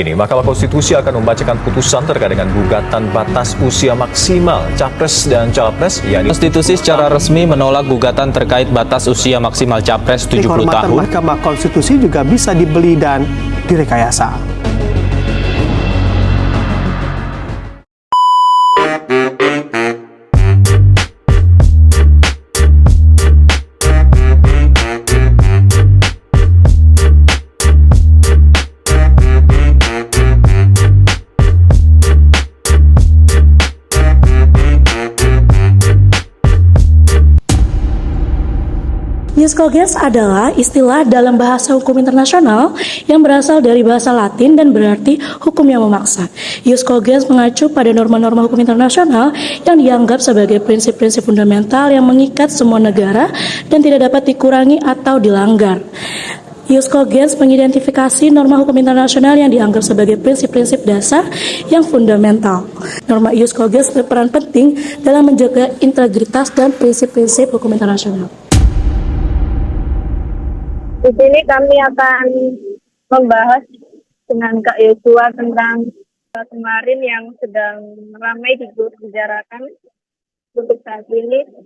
Ini Mahkamah Konstitusi akan membacakan putusan terkait dengan gugatan batas usia maksimal Capres dan Cawapres. Konstitusi secara resmi menolak gugatan terkait batas usia maksimal Capres 70 tahun. Mahkamah Konstitusi juga bisa dibeli dan direkayasa. Ius cogens adalah istilah dalam bahasa hukum internasional yang berasal dari bahasa Latin dan berarti hukum yang memaksa. Ius cogens mengacu pada norma-norma hukum internasional yang dianggap sebagai prinsip-prinsip fundamental yang mengikat semua negara dan tidak dapat dikurangi atau dilanggar. Ius cogens mengidentifikasi norma hukum internasional yang dianggap sebagai prinsip-prinsip dasar yang fundamental. Norma ius cogens berperan penting dalam menjaga integritas dan prinsip-prinsip hukum internasional. Di sini kami akan membahas dengan Kak Yosua tentang kemarin yang sedang ramai dibicarakan untuk saat ini.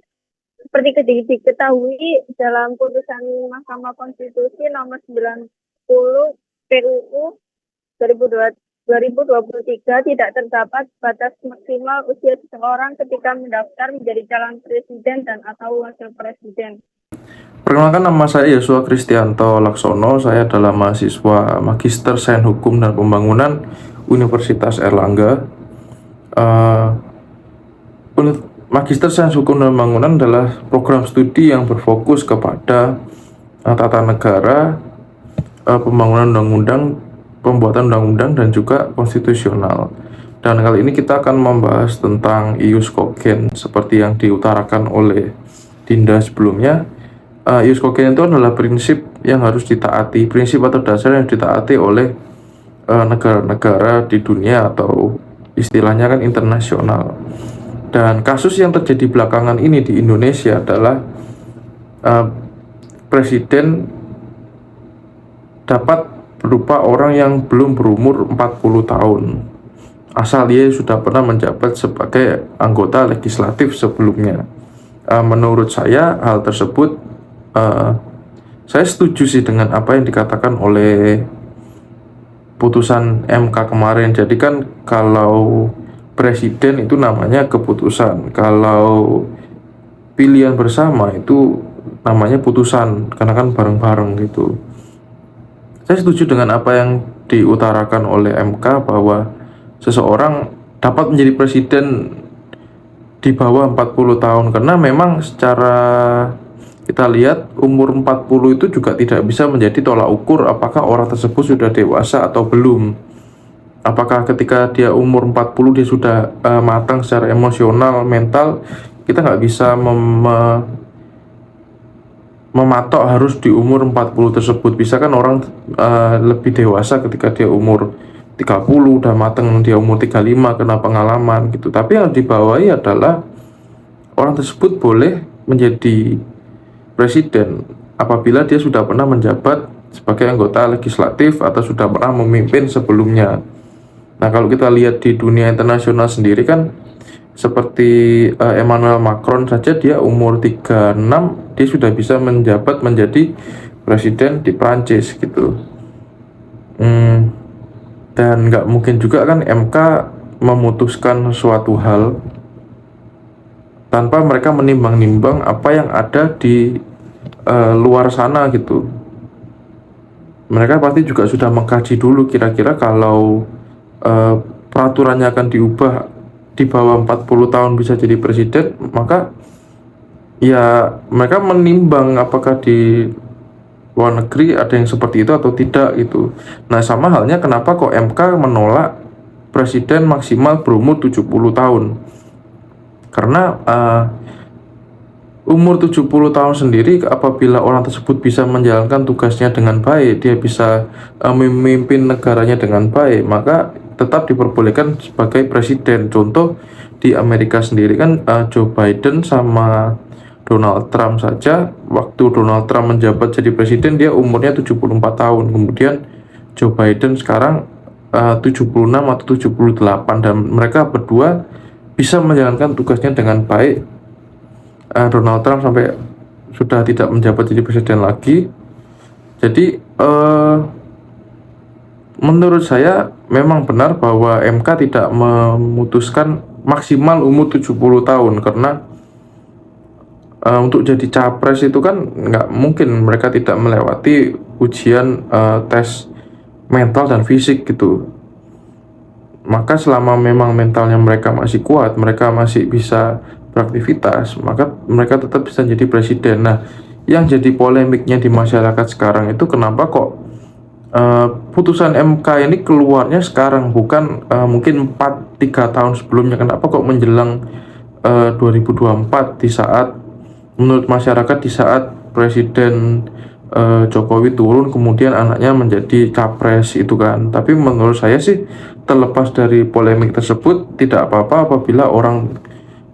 Seperti diketahui dalam putusan Mahkamah Konstitusi nomor 90 PUU 2023 tidak terdapat batas maksimal usia seseorang ketika mendaftar menjadi calon presiden dan atau wakil presiden. Perkenalkan, nama saya Yosua Kristianto Laksono. Saya adalah mahasiswa Magister Sains Hukum dan Pembangunan Universitas Airlangga. Magister Sains Hukum dan Pembangunan adalah program studi yang berfokus kepada tata negara, pembangunan undang-undang, pembuatan undang-undang, dan juga konstitusional. Dan kali ini kita akan membahas tentang ius cogens seperti yang diutarakan oleh Dinda sebelumnya. Ius cogens itu adalah prinsip yang harus ditaati, prinsip atau dasar yang ditaati oleh negara-negara di dunia atau istilahnya kan internasional. Dan kasus yang terjadi belakangan ini di Indonesia adalah presiden dapat berupa orang yang belum berumur 40 tahun. Asal dia sudah pernah menjabat sebagai anggota legislatif sebelumnya. Menurut saya hal tersebut saya setuju sih dengan apa yang dikatakan oleh putusan MK kemarin. Jadi kan kalau presiden itu namanya keputusan, kalau pilihan bersama itu namanya putusan, karena kan bareng-bareng gitu. Saya setuju dengan apa yang diutarakan oleh MK bahwa seseorang dapat menjadi presiden di bawah 40 tahun, karena memang secara kita lihat umur 40 itu juga tidak bisa menjadi tolak ukur apakah orang tersebut sudah dewasa atau belum. Apakah ketika dia umur 40 dia sudah matang secara emosional, mental, kita nggak bisa mematok harus di umur 40 tersebut. Bisa kan orang lebih dewasa ketika dia umur 30 udah matang, dia umur 35 kena pengalaman gitu. Tapi yang dibawahi adalah orang tersebut boleh menjadi presiden apabila dia sudah pernah menjabat sebagai anggota legislatif atau sudah pernah memimpin sebelumnya. Nah, kalau kita lihat di dunia internasional sendiri kan seperti Emmanuel Macron saja, dia umur 36 dia sudah bisa menjabat menjadi presiden di Prancis gitu. Dan nggak mungkin juga kan MK memutuskan suatu hal tanpa mereka menimbang-nimbang apa yang ada di luar sana gitu. Mereka pasti juga sudah mengkaji dulu kira-kira kalau peraturannya akan diubah di bawah 40 tahun bisa jadi presiden, maka ya mereka menimbang apakah di luar negeri ada yang seperti itu atau tidak gitu. Nah, sama halnya kenapa kok MK menolak presiden maksimal berumur 70 tahun. Karena umur 70 tahun sendiri apabila orang tersebut bisa menjalankan tugasnya dengan baik, dia bisa memimpin negaranya dengan baik, maka tetap diperbolehkan sebagai presiden. Contoh di Amerika sendiri kan Joe Biden sama Donald Trump saja, waktu Donald Trump menjabat jadi presiden dia umurnya 74 tahun. Kemudian Joe Biden sekarang 76 atau 78, dan mereka berdua bisa menjalankan tugasnya dengan baik. Donald Trump sampai sudah tidak menjabat jadi presiden lagi. Jadi menurut saya memang benar bahwa MK tidak memutuskan maksimal umur 70 tahun, karena untuk jadi capres itu kan nggak mungkin mereka tidak melewati ujian tes mental dan fisik gitu. Maka selama memang mentalnya mereka masih kuat, mereka masih bisa beraktivitas, maka mereka tetap bisa jadi presiden. Nah, yang jadi polemiknya di masyarakat sekarang itu kenapa kok putusan MK ini keluarnya sekarang, bukan mungkin 3 tahun sebelumnya. Kenapa kok menjelang 2024, di saat menurut masyarakat di saat Presiden Jokowi turun kemudian anaknya menjadi capres itu kan. Tapi menurut saya sih, terlepas dari polemik tersebut, tidak apa-apa apabila orang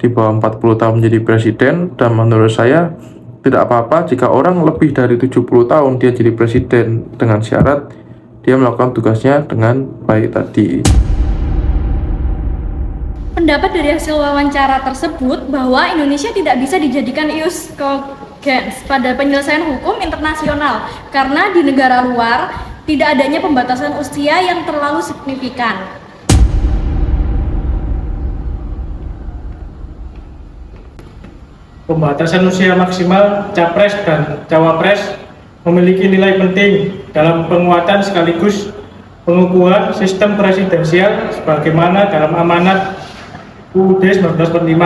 di bawah 40 tahun menjadi presiden, dan menurut saya tidak apa-apa jika orang lebih dari 70 tahun dia jadi presiden, dengan syarat dia melakukan tugasnya dengan baik tadi. Pendapat dari hasil wawancara tersebut bahwa Indonesia tidak bisa dijadikan ius cogens pada penyelesaian hukum internasional karena di negara luar tidak adanya pembatasan usia yang terlalu signifikan. Pembatasan usia maksimal capres dan cawapres memiliki nilai penting dalam penguatan sekaligus pengukuhan sistem presidensial sebagaimana dalam amanat UUD 1945.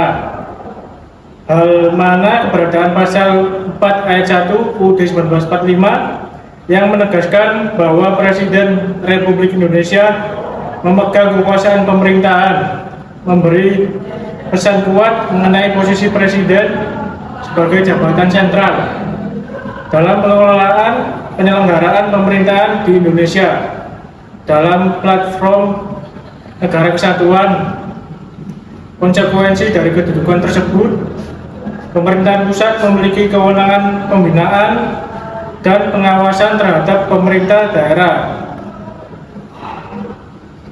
Hal mana keberadaan pasal 4 ayat 1 UUD 1945 yang menegaskan bahwa Presiden Republik Indonesia memegang kekuasaan pemerintahan, memberi pesan kuat mengenai posisi Presiden sebagai jabatan sentral dalam pengelolaan penyelenggaraan pemerintahan di Indonesia. Dalam platform negara kesatuan, konsekuensi dari kedudukan tersebut, pemerintahan pusat memiliki kewenangan pembinaan dan pengawasan terhadap pemerintah daerah.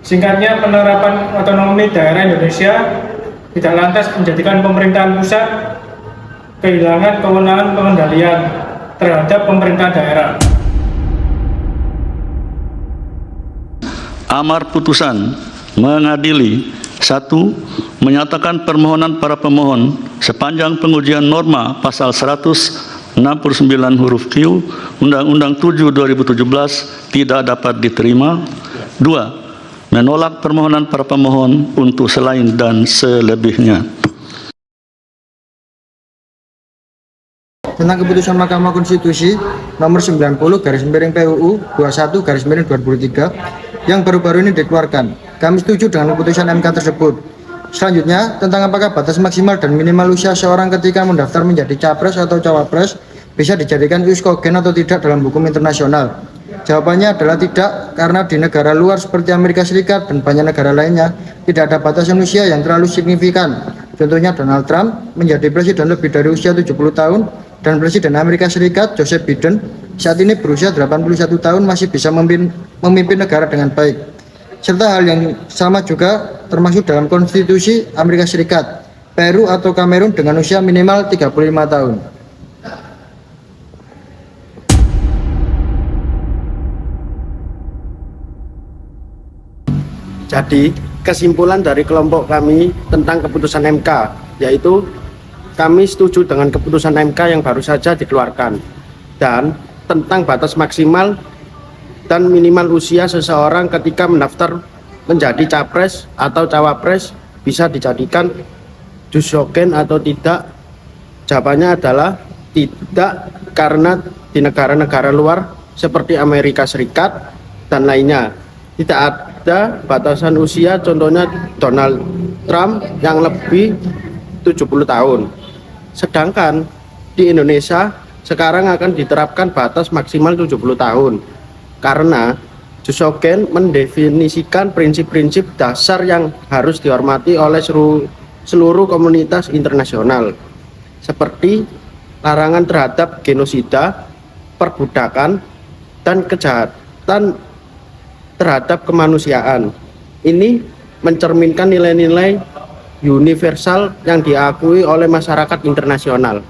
Singkatnya, penerapan otonomi daerah Indonesia tidak lantas menjadikan pemerintahan pusat kehilangan kewenangan pengendalian terhadap pemerintah daerah. Amar putusan mengadili: 1. Menyatakan permohonan para pemohon sepanjang pengujian norma pasal 169 huruf Q Undang-Undang 7 2017 tidak dapat diterima. 2. Menolak permohonan para pemohon untuk selain dan selebihnya. Tentang keputusan Mahkamah Konstitusi nomor 90/PUU 21/2023 yang baru-baru ini dikeluarkan. Kami setuju dengan keputusan MK tersebut. Selanjutnya, tentang apakah batas maksimal dan minimal usia seorang ketika mendaftar menjadi capres atau cawapres bisa dijadikan ius cogens atau tidak dalam hukum internasional. Jawabannya adalah tidak, karena di negara luar seperti Amerika Serikat dan banyak negara lainnya tidak ada batasan usia yang terlalu signifikan. Contohnya Donald Trump menjadi presiden lebih dari usia 70 tahun dan Presiden Amerika Serikat Joseph Biden saat ini berusia 81 tahun masih bisa memimpin negara dengan baik. Serta hal yang sama juga termasuk dalam konstitusi Amerika Serikat, Peru atau Kamerun dengan usia minimal 35 tahun. Jadi, kesimpulan dari kelompok kami tentang keputusan MK, yaitu kami setuju dengan keputusan MK yang baru saja dikeluarkan, dan tentang batas maksimal dan minimal usia seseorang ketika mendaftar menjadi capres atau cawapres bisa dijadikan ius cogens atau tidak. Jawabannya adalah tidak, karena di negara-negara luar seperti Amerika Serikat dan lainnya tidak ada batasan usia, contohnya Donald Trump yang lebih 70 tahun. Sedangkan di Indonesia sekarang akan diterapkan batas maksimal 70 tahun karena ius cogens mendefinisikan prinsip-prinsip dasar yang harus dihormati oleh seluruh komunitas internasional, seperti larangan terhadap genosida, perbudakan, dan kejahatan terhadap kemanusiaan. Ini mencerminkan nilai-nilai universal yang diakui oleh masyarakat internasional.